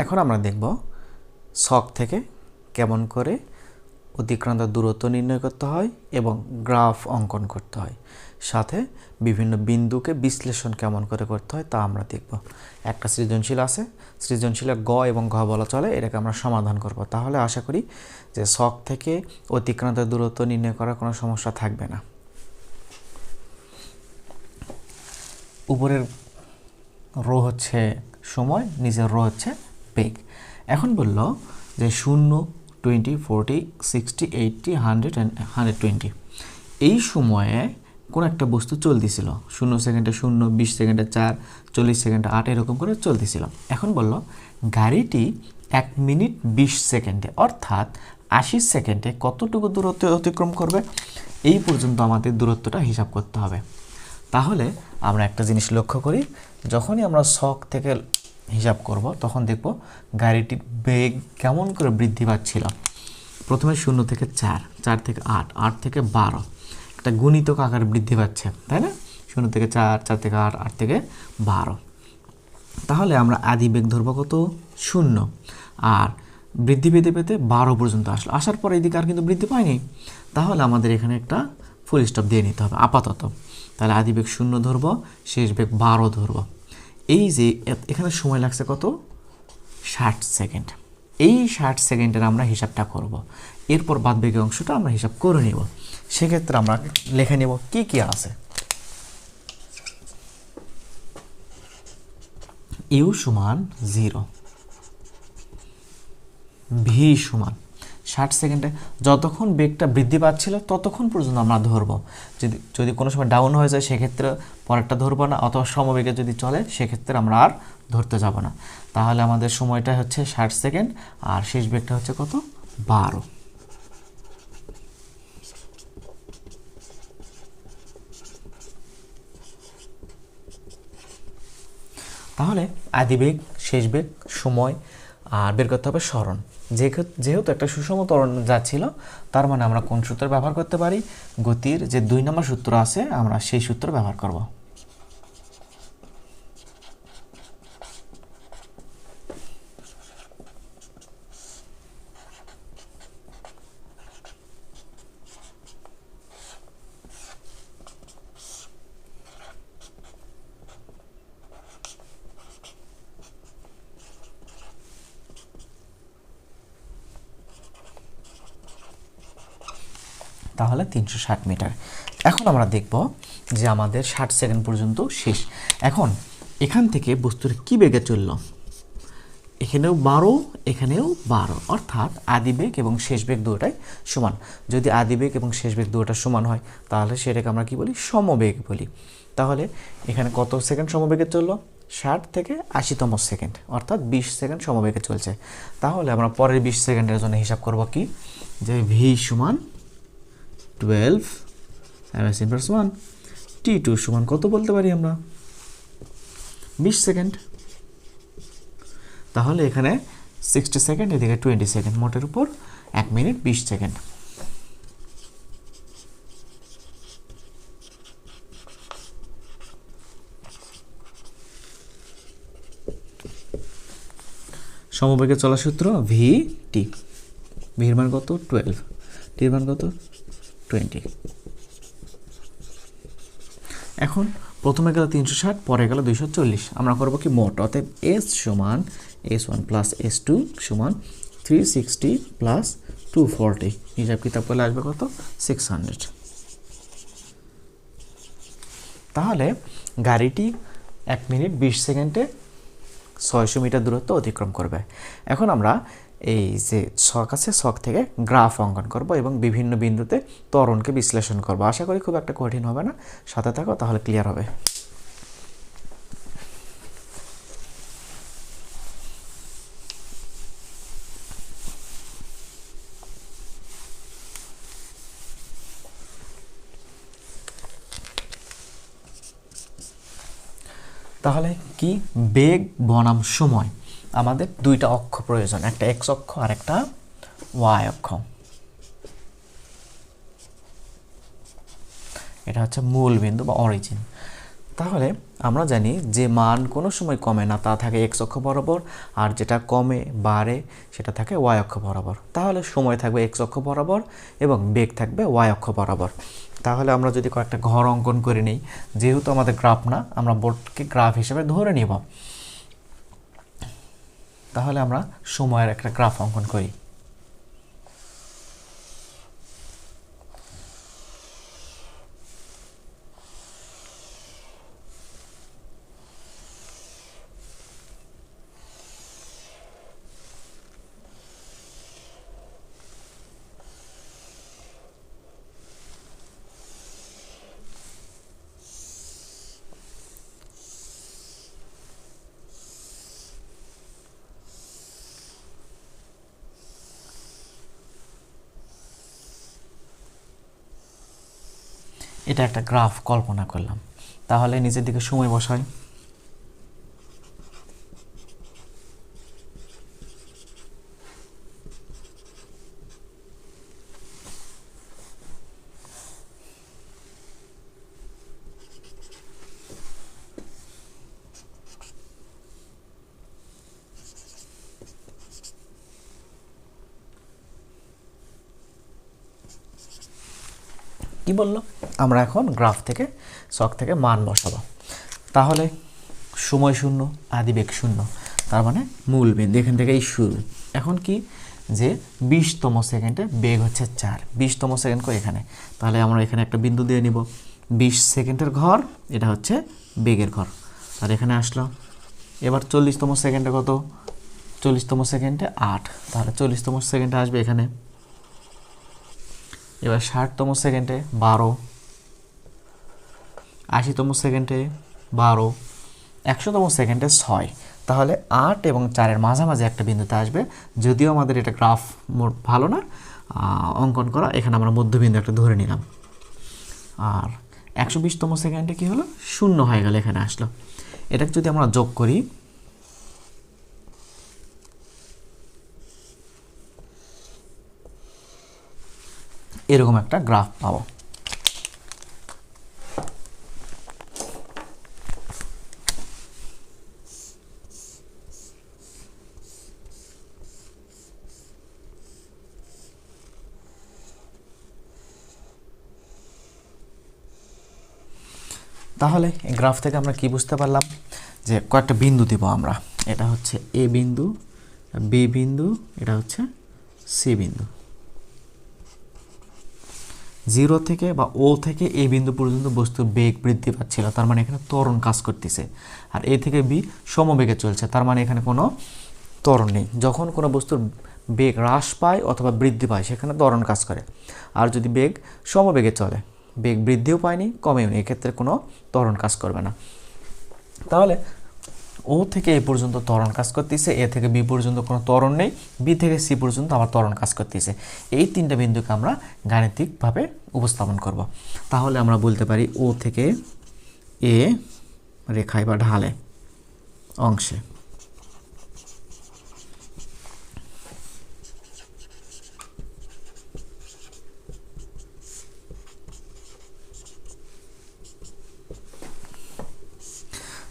এখন আমরা দেখব ছক থেকে কেমন করে অতিক্রান্ত দূরত্ব নির্ণয় করতে হয় এবং গ্রাফ অঙ্কন করতে হয়, সাথে বিভিন্ন বিন্দুকে বিশ্লেষণ কেমন করে করতে হয় তা আমরা দেখব। একটা সৃজনশীল আছে, সৃজনশীলের গ এবং ঘ বলা চলে, এটাকে আমরা সমাধান করব। তাহলে আশা করি যে ছক থেকে অতিক্রান্ত দূরত্ব নির্ণয় করার কোনো সমস্যা থাকবে না। উপরের রো হচ্ছে সময়, নিচের রো হচ্ছে বেগ। এখন বলল যে 0, 20, 40, 60, 80, 100 and 120 এই সময়ে কোন একটা বস্তু চলতেছিল। 0 সেকেন্ডে 0, 20 সেকেন্ডে 4, 40 সেকেন্ডে 8 এরকম করে চলতেছিল। এখন বলল গাড়িটি 1 মিনিট 20 সেকেন্ডে অর্থাৎ 80 সেকেন্ডে কতটুকু দূরত্ব অতিক্রম করবে, এই পর্যন্ত আমাদের দূরত্বটা হিসাব করতে হবে। তাহলে আমরা একটা জিনিস লক্ষ্য করি, যখনই আমরা ছক থেকে হিসাব করব তখন দেখব গাড়িটির বেগ কেমন করে বৃদ্ধি পাচ্ছিল। প্রথমে 0 থেকে 4, 4 থেকে 8, 8 থেকে 12, একটা গুণিতক আকারে বৃদ্ধি পাচ্ছে, তাই না? 0 থেকে 4, 4 থেকে 8, 8 থেকে 12। তাহলে আমরা আদি বেগ ধরব কত? 0। আর বৃদ্ধি পেতে পেতে 12 পর্যন্ত আসলো। আসার পর এদিকে আর কিন্তু বৃদ্ধি পায়নি, তাহলে আমাদের এখানে একটা ফুল স্টপ দিয়ে নিতে হবে আপাতত। তাহলে আদি বেগ 0 ধরব, শেষ বেগ 12 ধরব। এই যে এখানে সময় লাগছে কত? 60 সেকেন্ড। এই 60 সেকেন্ডের আমরা হিসাবটা করব। এরপর বাদবাকি অংশটা আমরা হিসাব করে নিব। সেক্ষেত্রে আমরা লিখে নেব কি কি আছে। ইউ সমান 0, ভি সমান 60 সেকেন্ডে যতক্ষণ বেগটা বৃদ্ধি পাচ্ছিল ততক্ষণ পর্যন্ত আমরা ধরবো। যদি কোনো সময় ডাউন হয়ে যায় সেক্ষেত্রে পরেরটা ধরবো না, অথবা সমবেগে যদি চলে সেক্ষেত্রে আমরা আর ধরতে যাব না। তাহলে আমাদের সময়টা হচ্ছে 60 সেকেন্ড আর শেষ বেগটা হচ্ছে কত? 12। তাহলে আদি বেগ, শেষ বেগ, সময় আর বের করতে হবে সরণ। যেহেতু একটা সুষম ত্বরণ যাচ্ছিল, তার মানে আমরা কোন সূত্র ব্যবহার করতে পারি? গতির যে 2 নম্বর সূত্র আছে আমরা সেই সূত্র ব্যবহার করব। তাহলে 360 মিটার। এখন আমরা দেখব যে আমাদের 60 সেকেন্ড পর্যন্ত শেষ। এখন এখান থেকে বস্তুর কি বেগে চলল? এখানেও 12, এখানেও 12, অর্থাৎ আদি বেগ এবং শেষ বেগ দুটোটাই সমান। যদি আদি বেগ এবং শেষ বেগ দুটোটা সমান হয় তাহলে সেটাকে আমরা কি বলি? সমবেগ বলি। তাহলে এখানে কত সেকেন্ড সমবেগে চললো? 60 থেকে 80তম সেকেন্ড, অর্থাৎ 20 সেকেন্ড সমবেগে চলছে। তাহলে আমরা পরের 20 সেকেন্ডের জন্য হিসাব করব কি? যে ভি সমান 12 ms inverse 1, t2 সমান কত বলতে পারি আমরা? 20 সেকেন্ড। তাহলে এখানে 60 সেকেন্ড, এদিকে 20 সেকেন্ড, মোটের উপর 1 মিনিট 20 সেকেন্ড। সমবেগে চলা সূত্র ভি টি। ভির মান কত? 12, টির মান কত? 20। এখন প্রথমে গেল 360, পরে গেল 240। আমরা করব কি? মোট। অতএব এস সমান s1 প্লাস s2 সমান 360 প্লাস 240। হিসাব কিতাব করলে আসবে কত? 600। তাহলে গাড়িটি 1 মিনিট 20 সেকেন্ডে 600 মিটার দূরত্ব অতিক্রম করবে। এখন আমরা এই যে ছক আছে, ছক থেকে গ্রাফ অঙ্কন করব এবং বিভিন্ন বিন্দুতে ত্বরণকে বিশ্লেষণ করব। আশা করি খুব একটা কঠিন হবে না, সাথে থাকো তাহলে ক্লিয়ার হবে। তাহলে কি? বেগ বনাম সময়, আমাদের দুইটা অক্ষ প্রয়োজন, একটা এক্স অক্ষ আর একটা ওয়াই অক্ষ। এটা হচ্ছে মূল বিন্দু বা অরিজিন। তাহলে আমরা জানি যে মান কোনো সময় কমে না তা থাকে x অক্ষ বরাবর, আর যেটা কমে বাড়ে সেটা থাকে y অক্ষ বরাবর। তাহলে সময় থাকবে x অক্ষ বরাবর এবং বেগ থাকবে y অক্ষ বরাবর। তাহলে আমরা যদি কয়েকটা ঘর অঙ্কন করে নিই, যেহেতু আমাদের গ্রাফ না, আমরা বোর্ডকে গ্রাফ হিসেবে ধরে নিব। তাহলে আমরা সময়ের একটা গ্রাফ অঙ্কন করি। এটা একটা গ্রাফ কল্পনা করলাম। তাহলে নিচের দিকে সময় বসাই। কি বললো? আমরা এখন গ্রাফ থেকে ছক থেকে মান বসাবো। তাহলে সময় শূন্য, আদিবেগ শূন্য, তার মানে মূল বিন্দু এখান থেকেই শুরু। এখন কি যে 20তম সেকেন্ডে বেগ হচ্ছে 4, 20তম সেকেন্ড করে এখানে। তাহলে আমরা এখানে একটা বিন্দু দিয়ে নিব। 20 সেকেন্ডের ঘর, এটা হচ্ছে বেগের ঘর। আর এখানে আসলো। এবার 40তম সেকেন্ডে কত? 40তম সেকেন্ডে 8, তাহলে 40তম সেকেন্ডে আসবে এখানে। এবার 60তম সেকেন্ডে 12, 80তম সেকেন্ডে 12, 100তম সেকেন্ডে 6। তাহলে 8 এবং 4-এর মাঝামাঝি একটা বিন্দুতে আসবে। যদিও আমাদের এটা গ্রাফ মোট ভালো না অঙ্কন করা, এখানে আমরা মধ্যবিন্দু একটা ধরে নিলাম। আর 120তম সেকেন্ডে কি হলো? শূন্য হয়ে গেল, এখানে আসলো। এটাকে যদি আমরা যোগ করি, এরকম একটা গ্রাফ পাবো। তাহলে এই গ্রাফ থেকে আমরা কি বুঝতে পারলাম? যে কয়েকটা বিন্দু দিব আমরা। এটা হচ্ছে এ বিন্দু, বি বিন্দু, এটা হচ্ছে সি বিন্দু। 0 থেকে বা ও থেকে এ বিন্দু পর্যন্ত বস্তুর বেগ বৃদ্ধি পাচ্ছিল, তার মানে এখানে ত্বরণ কাজ করতেছে। আর এ থেকে বি সমবেগে চলছে, তার মানে এখানে কোনো ত্বরণ নেই। যখন কোনো বস্তুর বেগ হ্রাস পায় অথবা বৃদ্ধি পায়, সেখানে ত্বরণ কাজ করে। আর যদি বেগ সমবেগে চলে, বেগ বৃদ্ধিও পায়নি কমেও নেই, এক্ষেত্রে কোনো ত্বরণ কাজ করবে না। তাহলে ও থেকে এ পর্যন্ত ত্বরণ কাজ করতেছে, এ থেকে বি পর্যন্ত কোনো ত্বরণ নেই, বি থেকে সি পর্যন্ত আবার ত্বরণ কাজ করতেছে। এই তিনটা বিন্দুকে আমরা গাণিতিকভাবে উপস্থাপন করব। তাহলে আমরা বলতে পারি ও থেকে এ রেখায় বা ঢালে অংশে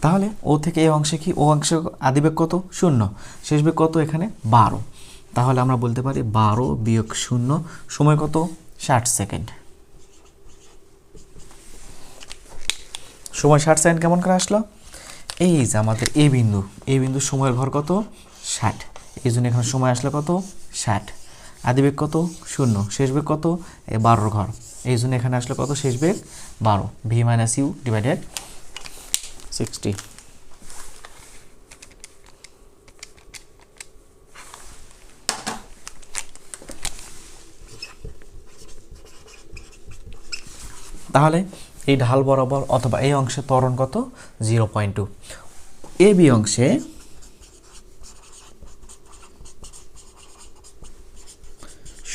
তাহলে ও থেকে এই অংশে কি? ও অংশে আদিবেগ কত? 0, শেষ বেগ কত? এখানে 12। তাহলে আমরা বলতে পারি 12 বিয়োগ 0 সময় কত? 60 সেকেন্ড। সময় 60 সেকেন্ড কেমন করে আসলো? এই যে আমাদের এ বিন্দু, এই বিন্দুর সময়ের ঘর কত? 60। এই জন্য এখানে সময় আসলে কত? 60। আদিবেগ কত? 0, শেষ বেগ কত? 12 ঘর। এই জন্য এখানে আসলে কত? শেষ বেগ 12, ভি মাইনাস ইউ ডিভাইডেড 60। তাহলে এই ঢাল বরাবর অথবা এই অংশে ত্বরণ কত? 0.2। এ বি অংশে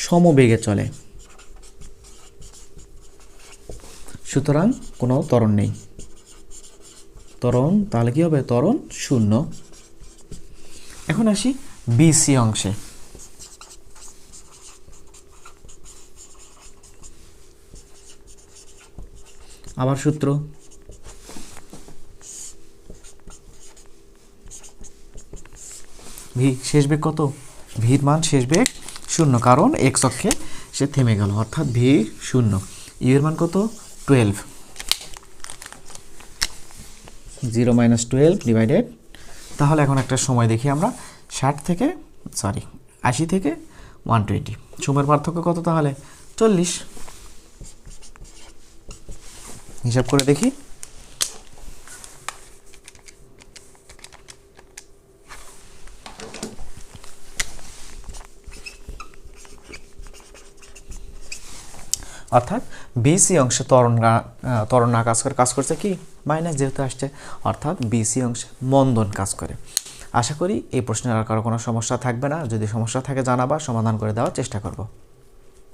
সমবেগে চলে, সুতরাং কোনো ত্বরণ নেই। ত্বরণ তাহলে কি হবে? ত্বরণ 0। এখন আসি বিসি অংশে। আবার সূত্র, ভি শেষ বেগ কত, ভির মান শেষ বেগ 0, কারণ এক্স অক্ষে সে থেমে গেল, অর্থাৎ ভি 0। ইউ এর মান কত, 12, 0 - 12 ডিভাইডেড। তাহলে এখন একটা সময় দেখি আমরা, 80 থেকে 120, সময়ের পার্থক্য কত তাহলে, 40। হিসাব করে দেখি, অর্থাৎ বিসি অংশে ত্বরণ না কাজ করছে কি মাইনাস, যেহেতু আসছে, অর্থাৎ বিসি অংশে মন্দন কাজ করে। আশা করি এই প্রশ্নের আর কারো কোনো সমস্যা থাকবে না। যদি সমস্যা থাকে জানাবা, সমাধান করে দেওয়ার চেষ্টা করব।